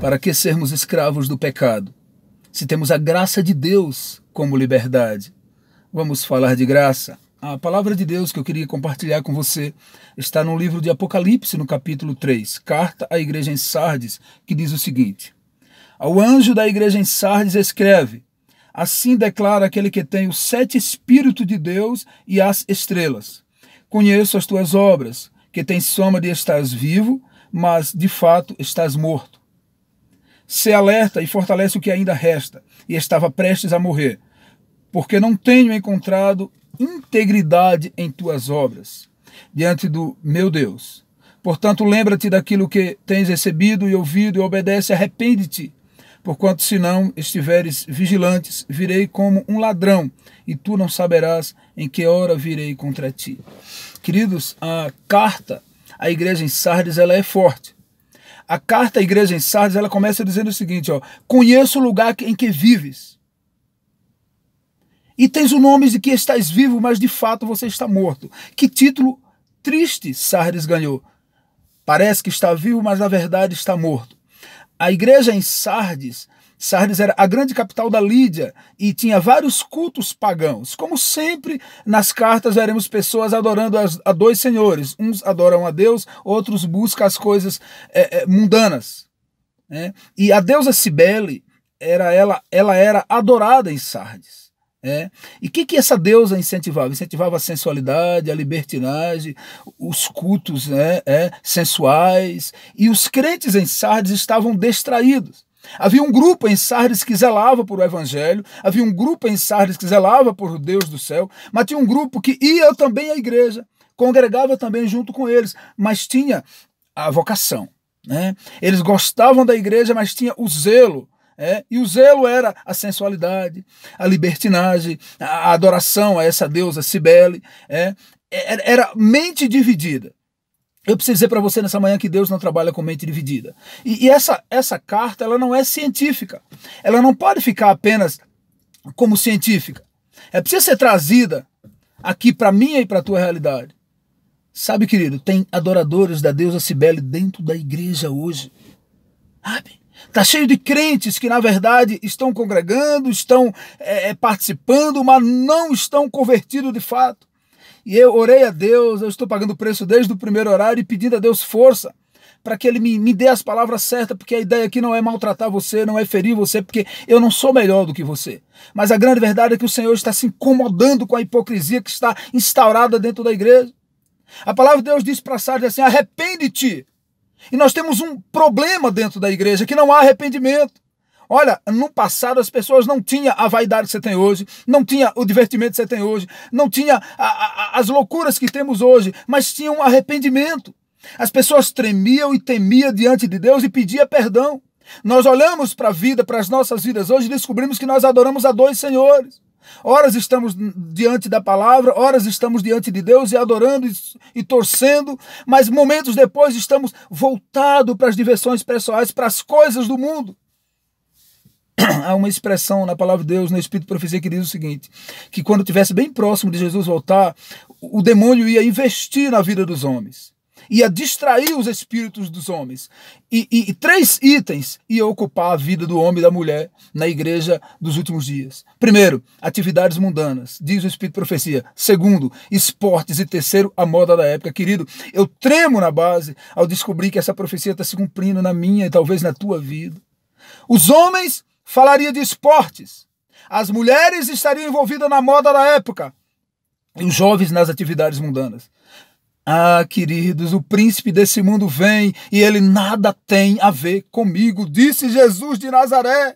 Para que sermos escravos do pecado, se temos a graça de Deus como liberdade? Vamos falar de graça. A palavra de Deus que eu queria compartilhar com você está no livro de Apocalipse, no capítulo 3, carta à igreja em Sardes, que diz o seguinte: ao anjo da igreja em Sardes escreve: assim declara aquele que tem os 7 Espíritos de Deus e as estrelas. Conheço as tuas obras, que tens fama de estás vivo, mas de fato estás morto. Se alerta e fortalece o que ainda resta, e estava prestes a morrer, porque não tenho encontrado integridade em tuas obras, diante do meu Deus. Portanto, lembra-te daquilo que tens recebido e ouvido, e obedece, arrepende-te. Porquanto, se não estiveres vigilantes, virei como um ladrão, e tu não saberás em que hora virei contra ti. Queridos, a carta à igreja em Sardes, ela é forte. A carta à igreja em Sardes, ela começa dizendo o seguinte: conheço o lugar em que vives. E tens o nome de que estás vivo, mas de fato você está morto. Que título triste Sardes ganhou. Parece que está vivo, mas na verdade está morto. A igreja em Sardes era a grande capital da Lídia e tinha vários cultos pagãos. Como sempre, nas cartas veremos pessoas adorando a 2 senhores. Uns adoram a Deus, outros buscam as coisas mundanas. Né? E a deusa Cibele, ela era adorada em Sardes. E o que essa deusa incentivava? Incentivava a sensualidade, a libertinagem, os cultos sensuais. E os crentes em Sardes estavam distraídos. Havia um grupo em Sardes que zelava por o evangelho, havia um grupo em Sardes que zelava por o Deus do céu, mas tinha um grupo que ia também à igreja, congregava também junto com eles, mas tinha a vocação. Eles gostavam da igreja, mas tinha o zelo. E o zelo era a sensualidade, a libertinagem, a adoração a essa deusa Cibele. Era mente dividida. Eu preciso dizer para você nessa manhã que Deus não trabalha com mente dividida. E essa carta, ela não é científica. Ela não pode ficar apenas como científica. Precisa ser trazida aqui para a minha e para a tua realidade. Sabe, querido, tem adoradores da deusa Cibele dentro da igreja hoje. Sabe? Está cheio de crentes que, na verdade, estão congregando, estão participando, mas não estão convertidos de fato. E eu orei a Deus, eu estou pagando o preço desde o primeiro horário e pedindo a Deus força para que Ele me dê as palavras certas, porque a ideia aqui não é maltratar você, não é ferir você, porque eu não sou melhor do que você. Mas a grande verdade é que o Senhor está se incomodando com a hipocrisia que está instaurada dentro da igreja. A palavra de Deus diz para Sardes assim: arrepende-te. E nós temos um problema dentro da igreja, que não há arrependimento. Olha, no passado as pessoas não tinham a vaidade que você tem hoje, não tinha o divertimento que você tem hoje, não tinha as loucuras que temos hoje, mas tinham um arrependimento. As pessoas tremiam e temiam diante de Deus e pediam perdão. Nós olhamos para a vida, para as nossas vidas hoje e descobrimos que nós adoramos a 2 senhores. Horas estamos diante da palavra, horas estamos diante de Deus e adorando e torcendo, mas momentos depois estamos voltados para as diversões pessoais, para as coisas do mundo. Há uma expressão na palavra de Deus, no Espírito de Profecia, que diz o seguinte: que quando estivesse bem próximo de Jesus voltar, o demônio ia investir na vida dos homens, ia distrair os espíritos dos homens. E 3 itens iam ocupar a vida do homem e da mulher na igreja dos últimos dias. Primeiro, atividades mundanas, diz o Espírito de Profecia. Segundo, esportes. E terceiro, a moda da época. Querido, eu tremo na base ao descobrir que essa profecia está se cumprindo na minha e talvez na tua vida. Os homens falariam de esportes, as mulheres estariam envolvidas na moda da época e os jovens nas atividades mundanas. Ah, queridos, o príncipe desse mundo vem e ele nada tem a ver comigo, disse Jesus de Nazaré.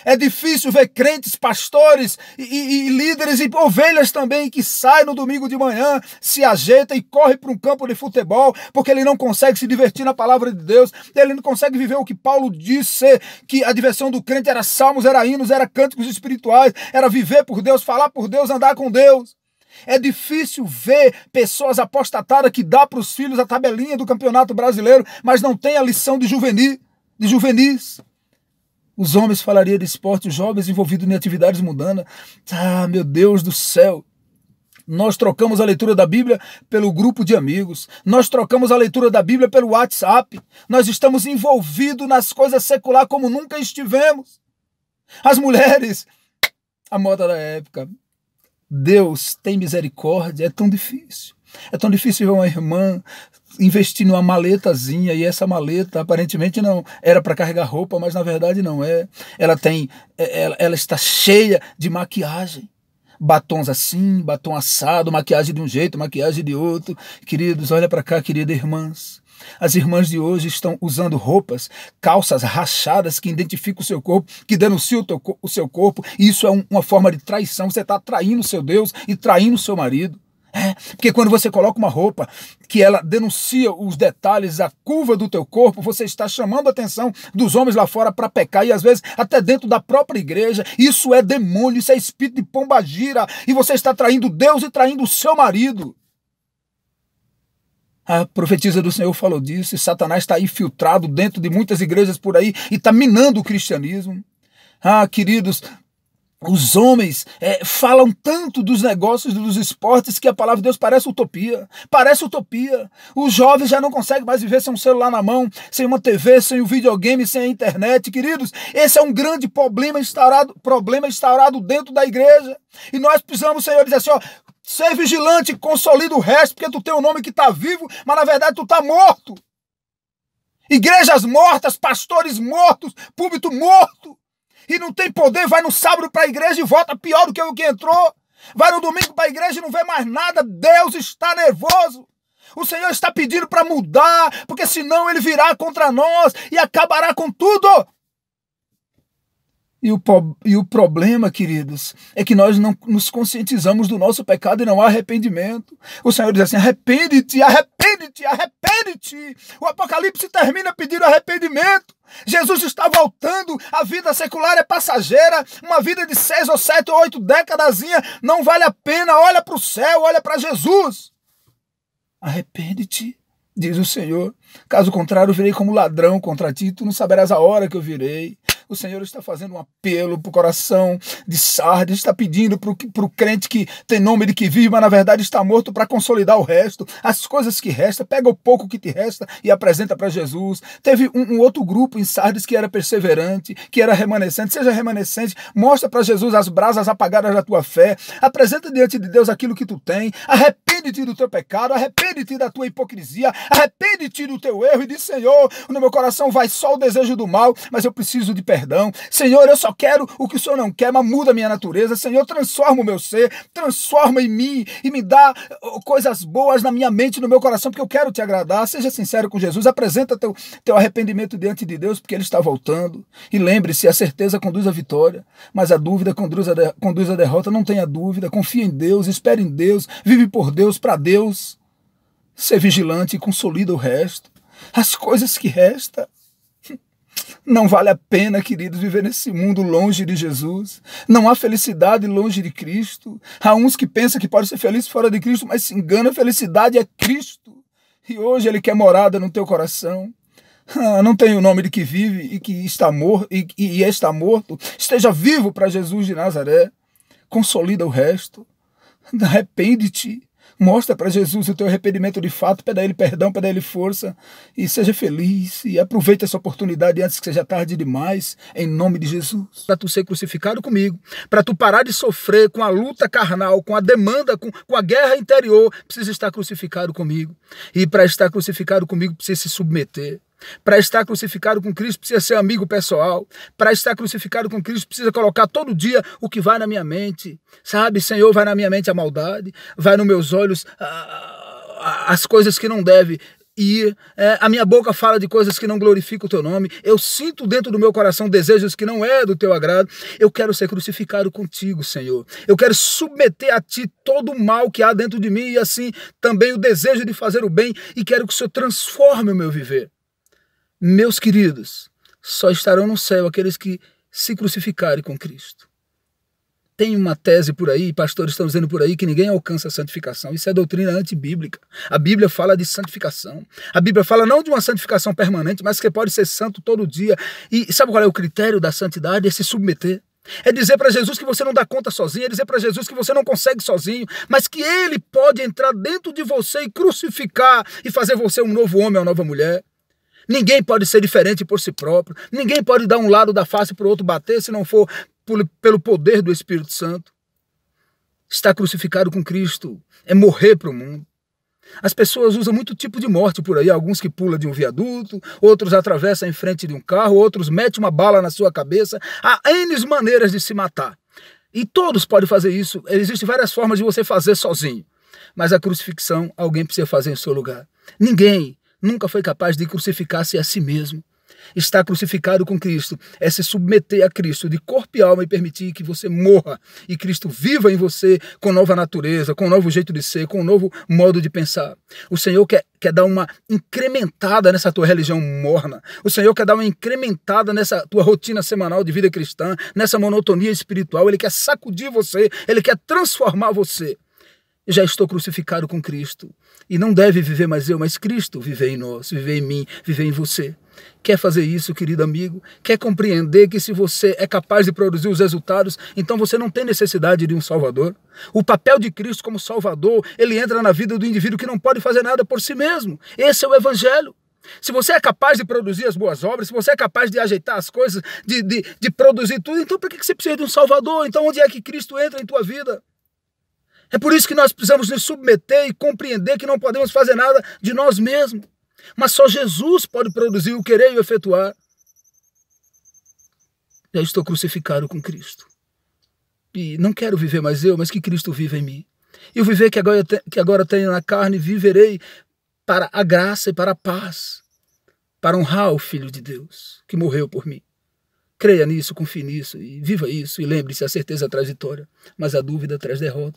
É difícil ver crentes, pastores e líderes e ovelhas também que saem no domingo de manhã, se ajeita e corre para um campo de futebol porque ele não consegue se divertir na palavra de Deus, ele não consegue viver o que Paulo disse, que a diversão do crente era salmos, era hinos, era cânticos espirituais, era viver por Deus, falar por Deus, andar com Deus. É difícil ver pessoas apostatadas que dá para os filhos a tabelinha do Campeonato Brasileiro, mas não tem a lição de juvenis. Os homens falariam de esporte, os jovens envolvidos em atividades mundanas. Ah, meu Deus do céu. Nós trocamos a leitura da Bíblia pelo grupo de amigos. Nós trocamos a leitura da Bíblia pelo WhatsApp. Nós estamos envolvidos nas coisas seculares como nunca estivemos. As mulheres, a moda da época. Deus tem misericórdia, é tão difícil. É tão difícil ver uma irmã investir numa maletazinha, e essa maleta aparentemente não era para carregar roupa, mas na verdade não é. Ela está cheia de maquiagem. Batons assim, batom assado, maquiagem de um jeito, maquiagem de outro. Queridos, olha para cá, queridas irmãs. As irmãs de hoje estão usando roupas, calças rachadas que identificam o seu corpo, que denunciam o seu corpo. E isso é uma forma de traição. Você está traindo o seu Deus e traindo o seu marido. Porque quando você coloca uma roupa que ela denuncia os detalhes, a curva do teu corpo, você está chamando a atenção dos homens lá fora para pecar, e às vezes até dentro da própria igreja. Isso é demônio, isso é espírito de pombagira, e você está traindo Deus e traindo o seu marido. A profetisa do Senhor falou disso, e Satanás está infiltrado dentro de muitas igrejas por aí e está minando o cristianismo. Queridos, os homens falam tanto dos negócios, dos esportes, que a palavra de Deus parece utopia. Parece utopia. Os jovens já não conseguem mais viver sem um celular na mão, sem uma TV, sem o videogame, sem a internet. Queridos, esse é um grande problema instaurado dentro da igreja. E nós precisamos, Senhor, dizer assim, ser vigilante, consolida o resto, porque tu tem um nome que está vivo, mas na verdade tu está morto. Igrejas mortas, pastores mortos, púlpito morto. E não tem poder, vai no sábado para a igreja e volta pior do que o que entrou. Vai no domingo para a igreja e não vê mais nada. Deus está nervoso. O Senhor está pedindo para mudar, porque senão ele virá contra nós e acabará com tudo. E o problema, queridos, é que nós não nos conscientizamos do nosso pecado e não há arrependimento. O Senhor diz assim, arrepende-te, arrepende-te, arrepende-te. O Apocalipse termina pedindo arrependimento. Jesus está voltando, a vida secular é passageira, uma vida de 6 ou 7 ou 8 décadas não vale a pena. Olha para o céu, olha para Jesus. Arrepende-te, diz o Senhor. Caso contrário, eu virei como ladrão contra ti, tu não saberás a hora que eu virei. O Senhor está fazendo um apelo para o coração de Sardes, está pedindo para o crente que tem nome de que vive, mas na verdade está morto, para consolidar o resto. As coisas que restam, pega o pouco que te resta e apresenta para Jesus. Teve um outro grupo em Sardes que era perseverante, que era remanescente. Seja remanescente, mostra para Jesus as brasas apagadas da tua fé, apresenta diante de Deus aquilo que tu tem, arrepende-te do teu pecado, arrepende-te da tua hipocrisia, arrepende-te do teu erro e diz, Senhor, no meu coração vai só o desejo do mal, mas eu preciso de perdão. Senhor, eu só quero o que o Senhor não quer, mas muda a minha natureza. Senhor, transforma o meu ser, transforma em mim e me dá coisas boas na minha mente, no meu coração, porque eu quero te agradar. Seja sincero com Jesus, apresenta teu arrependimento diante de Deus, porque Ele está voltando. E lembre-se, a certeza conduz à vitória, mas a dúvida conduz à derrota. Não tenha dúvida, confia em Deus, espere em Deus, vive por Deus, para Deus. Ser vigilante e consolida o resto. As coisas que restam. Não vale a pena, queridos, viver nesse mundo longe de Jesus. Não há felicidade longe de Cristo. Há uns que pensam que pode ser feliz fora de Cristo, mas se engana, a felicidade é Cristo. E hoje Ele quer morada no teu coração. Não tem o nome de que vive e que está morto, e está morto. Esteja vivo para Jesus de Nazaré. Consolida o resto. Arrepende-te. Mostra para Jesus o teu arrependimento de fato, pede a Ele perdão, pede a Ele força e seja feliz e aproveita essa oportunidade antes que seja tarde demais, em nome de Jesus. Para tu ser crucificado comigo, para tu parar de sofrer com a luta carnal, com a demanda, com a guerra interior, precisa estar crucificado comigo. E para estar crucificado comigo precisa se submeter. Para estar crucificado com Cristo precisa ser amigo pessoal. Para estar crucificado com Cristo precisa colocar todo dia o que vai na minha mente. Sabe, Senhor, vai na minha mente a maldade, vai nos meus olhos as coisas que não devem ir. A minha boca fala de coisas que não glorificam o teu nome. Eu sinto dentro do meu coração desejos que não é do teu agrado. Eu quero ser crucificado contigo, Senhor. Eu quero submeter a ti todo o mal que há dentro de mim e assim também o desejo de fazer o bem, e quero que o Senhor transforme o meu viver. Meus queridos, só estarão no céu aqueles que se crucificarem com Cristo. Tem uma tese por aí, pastores estão dizendo por aí, que ninguém alcança a santificação. Isso é doutrina antibíblica. A Bíblia fala de santificação. A Bíblia fala não de uma santificação permanente, mas que pode ser santo todo dia. E sabe qual é o critério da santidade? É se submeter. É dizer para Jesus que você não dá conta sozinho, é dizer para Jesus que você não consegue sozinho, mas que Ele pode entrar dentro de você e crucificar e fazer você um novo homem, uma nova mulher. Ninguém pode ser diferente por si próprio, ninguém pode dar um lado da face para o outro bater se não for pelo poder do Espírito Santo. Estar crucificado com Cristo é morrer para o mundo. As pessoas usam muito tipo de morte por aí, alguns que pulam de um viaduto, outros atravessam em frente de um carro, outros metem uma bala na sua cabeça. Há N maneiras de se matar. E todos podem fazer isso. Existem várias formas de você fazer sozinho. Mas a crucifixão, alguém precisa fazer em seu lugar. Ninguém nunca foi capaz de crucificar-se a si mesmo. Estar crucificado com Cristo é se submeter a Cristo de corpo e alma e permitir que você morra e Cristo viva em você com nova natureza, com um novo jeito de ser, com um novo modo de pensar. O Senhor quer dar uma incrementada nessa tua religião morna. O Senhor quer dar uma incrementada nessa tua rotina semanal de vida cristã, nessa monotonia espiritual. Ele quer sacudir você, Ele quer transformar você. Eu já estou crucificado com Cristo e não deve viver mais eu, mas Cristo viver em nós, viver em mim, viver em você. Quer fazer isso, querido amigo? Quer compreender que se você é capaz de produzir os resultados, então você não tem necessidade de um Salvador? O papel de Cristo como Salvador, ele entra na vida do indivíduo que não pode fazer nada por si mesmo. Esse é o Evangelho. Se você é capaz de produzir as boas obras, se você é capaz de ajeitar as coisas, de produzir tudo, então por que você precisa de um Salvador? Então onde é que Cristo entra em tua vida? É por isso que nós precisamos nos submeter e compreender que não podemos fazer nada de nós mesmos. Mas só Jesus pode produzir o querer e o efetuar. Já estou crucificado com Cristo. E não quero viver mais eu, mas que Cristo viva em mim. E o viver que agora tenho na carne, viverei para a graça e para a paz. Para honrar o Filho de Deus, que morreu por mim. Creia nisso, confie nisso e viva isso. E lembre-se, a certeza traz vitória, mas a dúvida traz derrota.